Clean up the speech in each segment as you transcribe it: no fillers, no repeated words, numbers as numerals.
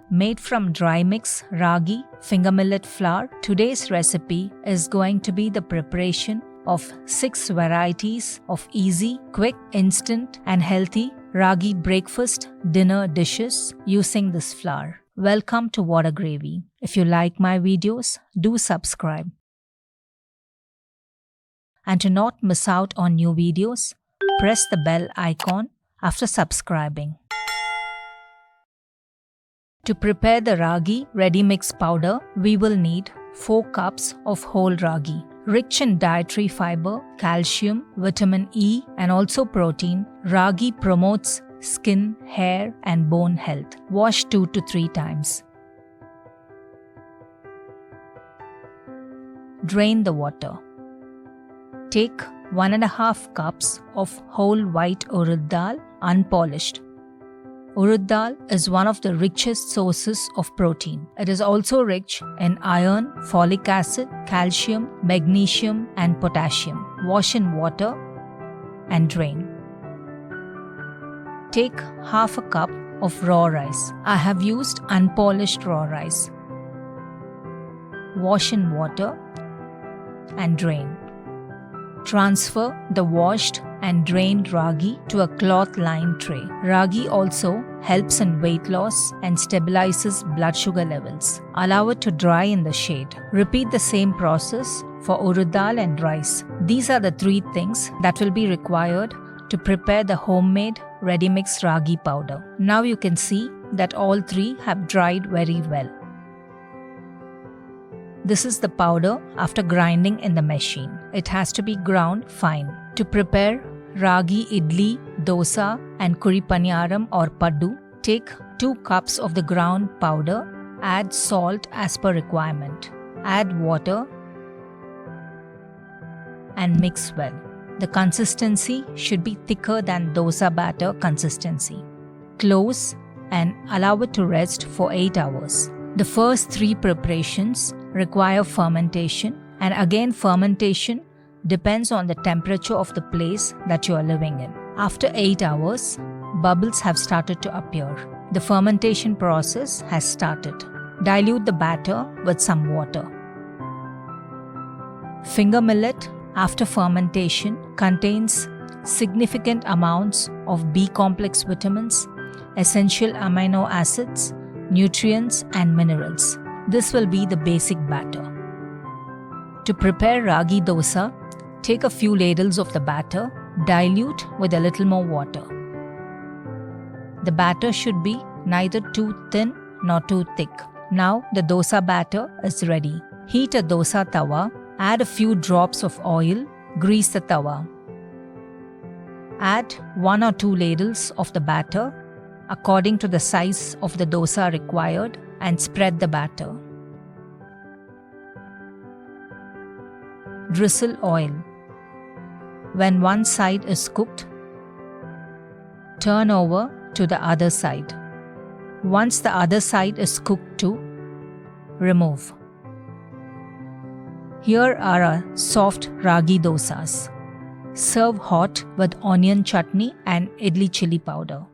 made from dry mix ragi finger millet flour. Today's recipe is going to be the preparation of 6 varieties of easy, quick, instant and healthy ragi breakfast dinner dishes using this flour. Welcome to Water Gravy. If you like my videos, do subscribe. And to not miss out on new videos, press the bell icon after subscribing. To prepare the ragi ready mix powder, we will need 4 cups of whole ragi. Rich in dietary fiber, calcium, vitamin E and also protein, ragi promotes skin, hair and bone health. Wash 2 to 3 times. Drain the water. Take 1.5 cups of whole white Urad Dal, unpolished. Urad Dal is one of the richest sources of protein. It is also rich in iron, folic acid, calcium, magnesium and potassium. Wash in water and drain. Take half a cup of raw rice. I have used unpolished raw rice. Wash in water and drain. Transfer the washed and drained ragi to a cloth-lined tray. Ragi also helps in weight loss and stabilizes blood sugar levels. Allow it to dry in the shade. Repeat the same process for urad dal and rice. These are the 3 things that will be required to prepare the homemade ready-mix ragi powder. Now you can see that all 3 have dried very well. This is the powder after grinding in the machine. It has to be ground fine. To prepare Ragi Idli, Dosa and Paniyaram or Paddu, take 2 cups of the ground powder, add salt as per requirement. Add water and mix well. The consistency should be thicker than dosa batter consistency. Close and allow it to rest for 8 hours. The first 3 preparations require fermentation, and again fermentation depends on the temperature of the place that you are living in. After 8 hours, bubbles have started to appear. The fermentation process has started. Dilute the batter with some water. Finger millet after fermentation contains significant amounts of B complex vitamins, essential amino acids, nutrients and minerals. This will be the basic batter. To prepare Ragi Dosa, take a few ladles of the batter, dilute with a little more water. The batter should be neither too thin nor too thick. Now the dosa batter is ready. Heat a dosa tawa, add a few drops of oil, grease the tawa. Add 1 or 2 ladles of the batter according to the size of the dosa required and spread the batter. Drizzle oil. When one side is cooked, turn over to the other side. Once the other side is cooked too, remove. Here are our soft ragi dosas. Serve hot with onion chutney and idli chili powder.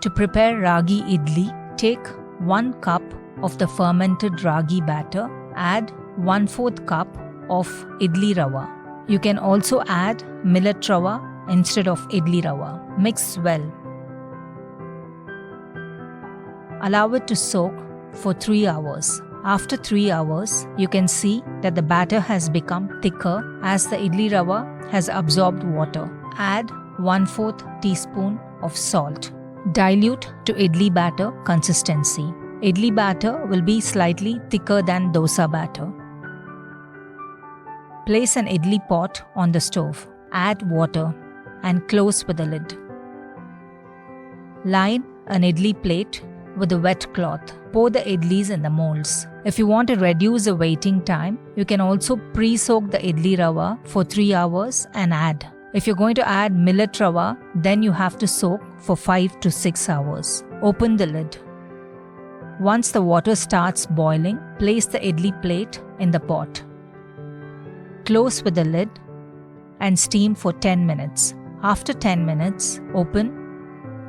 To prepare Ragi Idli, take 1 cup of the fermented ragi batter, add 1/4 cup of idli rava. You can also add millet rava instead of idli rava. Mix well. Allow it to soak for 3 hours. After 3 hours, you can see that the batter has become thicker as the idli rava has absorbed water. Add 1/4 teaspoon of salt. Dilute to idli batter consistency. Idli batter will be slightly thicker than dosa batter. Place an idli pot on the stove. Add water and close with a lid. Line an idli plate with a wet cloth. Pour the idlis in the molds. If you want to reduce the waiting time, you can also pre-soak the idli rava for 3 hours and add. If you're going to add millet rava, then you have to soak for 5 to 6 hours. Open the lid. Once the water starts boiling, place the idli plate in the pot. Close with the lid and steam for 10 minutes. After 10 minutes, open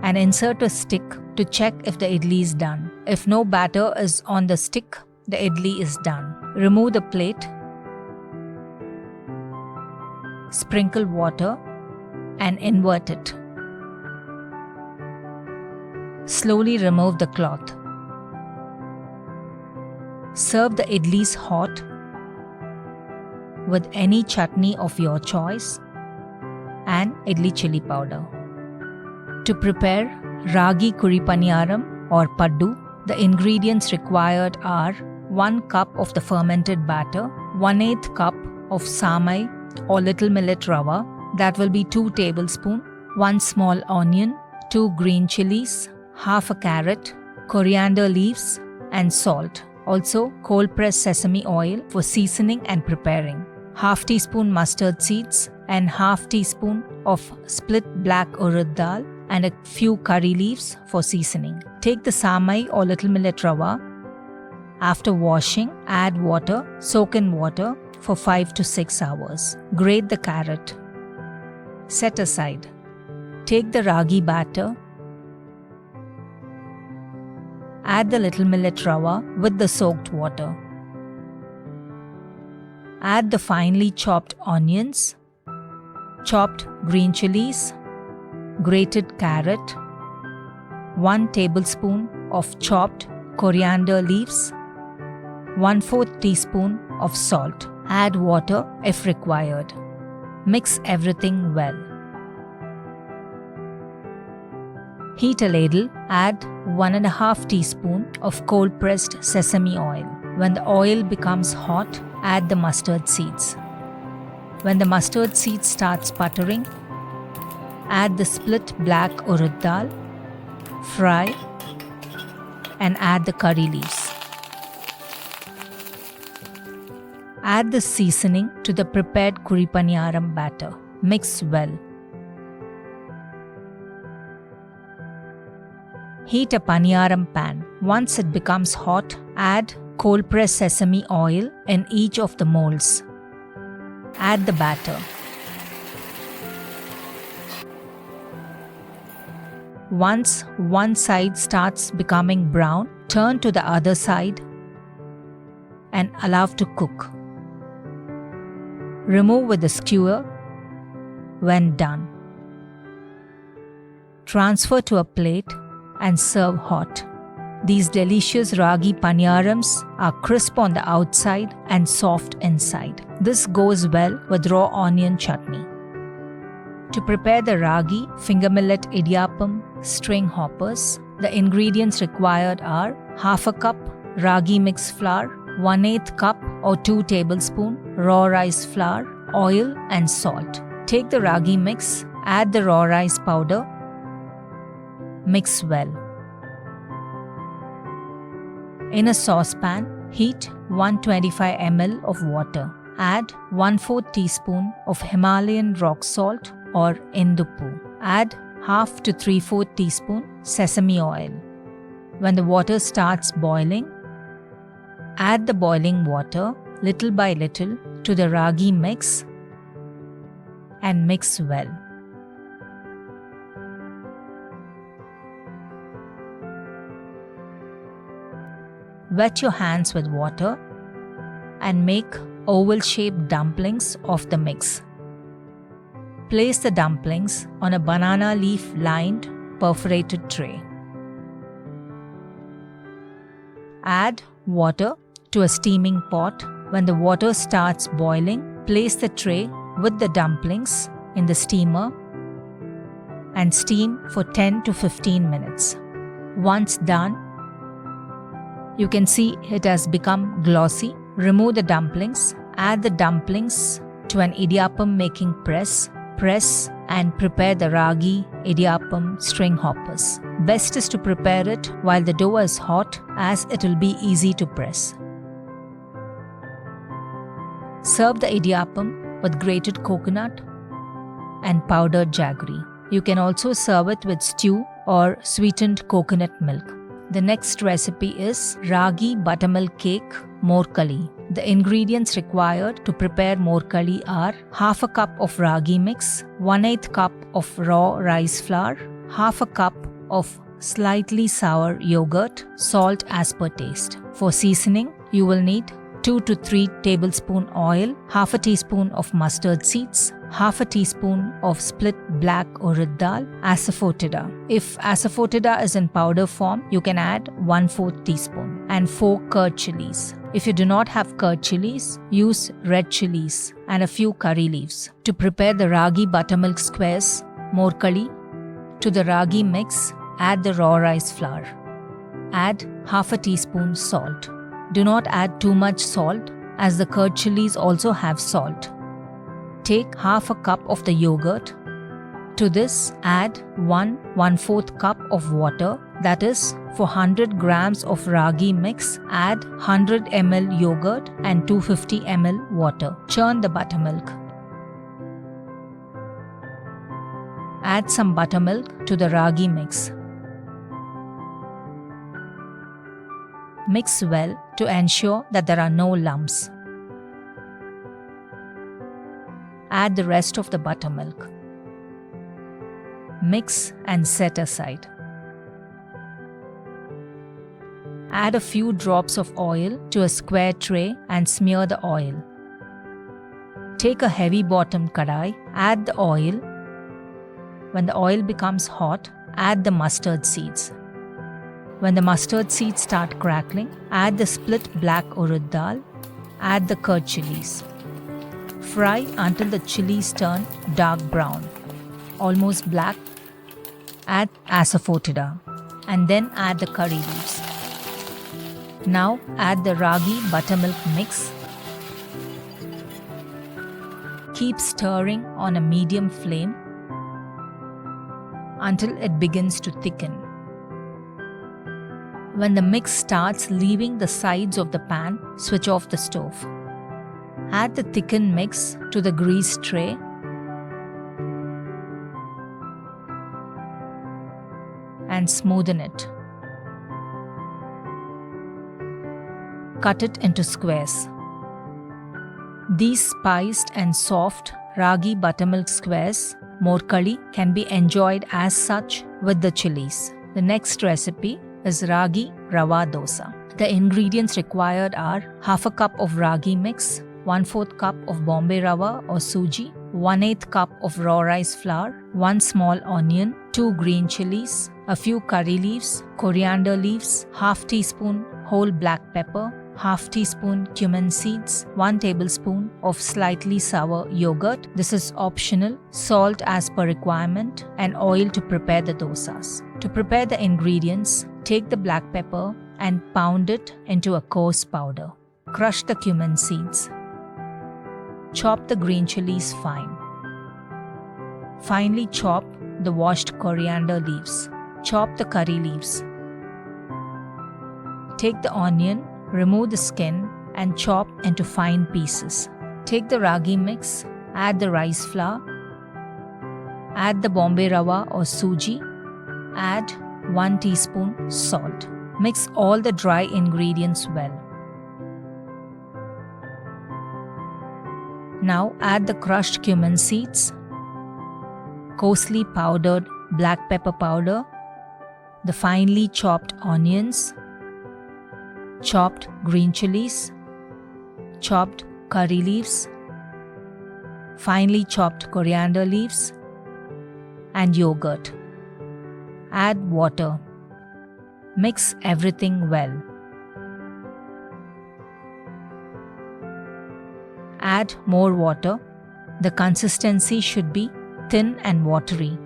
and insert a stick to check if the idli is done. If no batter is on the stick, the idli is done. Remove the plate, sprinkle water and invert it. Slowly remove the cloth. Serve the idlis hot with any chutney of your choice and idli chili powder. To prepare Ragi Paniyaram or Paddu, the ingredients required are 1 cup of the fermented batter, 1/8 cup of samai or little millet rava, that will be 2 tablespoons, 1 small onion, 2 green chilies, half a carrot, coriander leaves and salt. Also cold pressed sesame oil for seasoning and preparing. Half teaspoon mustard seeds and half teaspoon of split black urad dal and a few curry leaves for seasoning. Take the samai or little millet rava. After washing, add water, soak in water for 5 to 6 hours. Grate the carrot. Set aside. Take the ragi batter. Add the little millet rava with the soaked water. Add the finely chopped onions, chopped green chilies, grated carrot, 1 tablespoon of chopped coriander leaves, 1/4 teaspoon of salt. Add water if required. Mix everything well. Heat a ladle, add 1.5 teaspoon of cold pressed sesame oil. When the oil becomes hot, add the mustard seeds. When the mustard seeds start sputtering, add the split black urad dal, fry and add the curry leaves. Add the seasoning to the prepared Paniyaram batter. Mix well. Heat a Paniyaram pan. Once it becomes hot, add cold pressed sesame oil in each of the molds. Add the batter. Once one side starts becoming brown, turn to the other side and allow to cook. Remove with a skewer when done. Transfer to a plate and serve hot. These delicious Ragi Paniyarams are crisp on the outside and soft inside. This goes well with raw onion chutney. To prepare the Ragi finger millet Idiyappam string hoppers, the ingredients required are half a cup Ragi mix flour, 1/8 cup or 2 tablespoons raw rice flour, oil and salt. Take the Ragi mix, add the raw rice powder, mix well. In a saucepan, heat 125 ml of water. Add 1/4 teaspoon of Himalayan rock salt or Indupu. Add half to 3/4 teaspoon sesame oil. When the water starts boiling, add the boiling water little by little to the ragi mix and mix well. Wet your hands with water and make oval-shaped dumplings of the mix. Place the dumplings on a banana leaf-lined perforated tray. Add water to a steaming pot. When the water starts boiling, place the tray with the dumplings in the steamer and steam for 10 to 15 minutes. Once done, you can see it has become glossy. Remove the dumplings. Add the dumplings to an Idiyappam making press. Press and prepare the Ragi Iddiyappam string hoppers. Best is to prepare it while the dough is hot, as it will be easy to press. Serve the Idiyappam with grated coconut and powdered jaggery. You can also serve it with stew or sweetened coconut milk. The next recipe is Ragi Buttermilk Cake Morkali. The ingredients required to prepare Morkali are half a cup of ragi mix, 1/8 cup of raw rice flour, half a cup of slightly sour yogurt, salt as per taste. For seasoning, you will need 2 to 3 tablespoon oil, half a teaspoon of mustard seeds, half a teaspoon of split black Urad Dal, asafoetida. If asafoetida is in powder form, you can add 1/4 teaspoon, and 4 curd chilies. If you do not have curd chilies, use red chilies and a few curry leaves. To prepare the ragi buttermilk squares, Morkali, to the ragi mix, add the raw rice flour. Add half a teaspoon salt. Do not add too much salt as the curd chilies also have salt. Take half a cup of the yogurt. To this, add 1/4 cup of water, that is, for 100 grams of ragi mix, add 100 ml yogurt and 250 ml water. Churn the buttermilk. Add some buttermilk to the ragi mix. Mix well to ensure that there are no lumps. Add the rest of the buttermilk. Mix and set aside. Add a few drops of oil to a square tray and smear the oil. Take a heavy bottomed kadai, add the oil. When the oil becomes hot, add the mustard seeds. When the mustard seeds start crackling, add the split black Urad Dal. Add the curd chilies. Fry until the chilies turn dark brown, almost black. Add asafoetida and then add the curry leaves. Now add the ragi buttermilk mix. Keep stirring on a medium flame until it begins to thicken. When the mix starts leaving the sides of the pan, switch off the stove. Add the thickened mix to the greased tray. And smoothen it. Cut it into squares. These spiced and soft ragi buttermilk squares, Morkali, can be enjoyed as such with the chilies. The next recipe is Ragi Rava Dosa. The ingredients required are half a cup of ragi mix, 1/4 cup of Bombay Rava or Suji, 1/8 cup of raw rice flour, 1 small onion, 2 green chilies, a few curry leaves, coriander leaves, half teaspoon whole black pepper, half teaspoon cumin seeds, 1 tablespoon of slightly sour yogurt. This is optional, salt as per requirement, and oil to prepare the dosas. To prepare the ingredients, take the black pepper and pound it into a coarse powder. Crush the cumin seeds. Chop the green chilies fine. Finely chop the washed coriander leaves. Chop the curry leaves. Take the onion, remove the skin and chop into fine pieces. Take the ragi mix, add the rice flour, add the Bombay Rava or Suji, add 1 teaspoon salt. Mix all the dry ingredients well. Now add the crushed cumin seeds, coarsely powdered black pepper powder, the finely chopped onions, chopped green chilies, chopped curry leaves, finely chopped coriander leaves, and yogurt. Add water. Mix everything well. Add more water. The consistency should be thin and watery.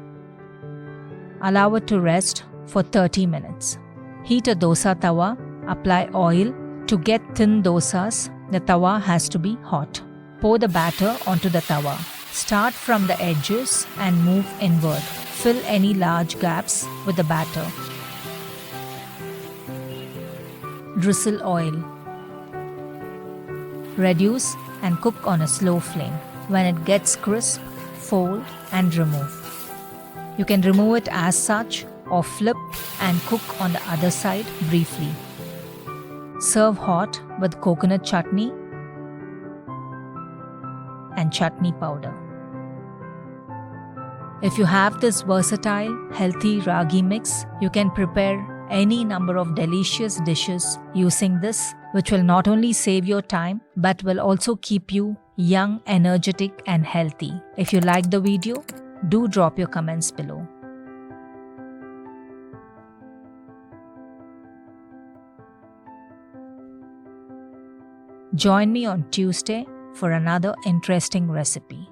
Allow it to rest for 30 minutes. Heat a dosa tawa. Apply oil. To get thin dosas, the tawa has to be hot. Pour the batter onto the tawa. Start from the edges and move inward. Fill any large gaps with the batter. Drizzle oil. Reduce and cook on a slow flame. When it gets crisp, fold and remove. You can remove it as such or flip and cook on the other side briefly. Serve hot with coconut chutney and chutney powder. If you have this versatile, healthy ragi mix, you can prepare any number of delicious dishes using this, which will not only save your time but will also keep you young, energetic, and healthy. If you like the video, do drop your comments below. Join me on Tuesday for another interesting recipe.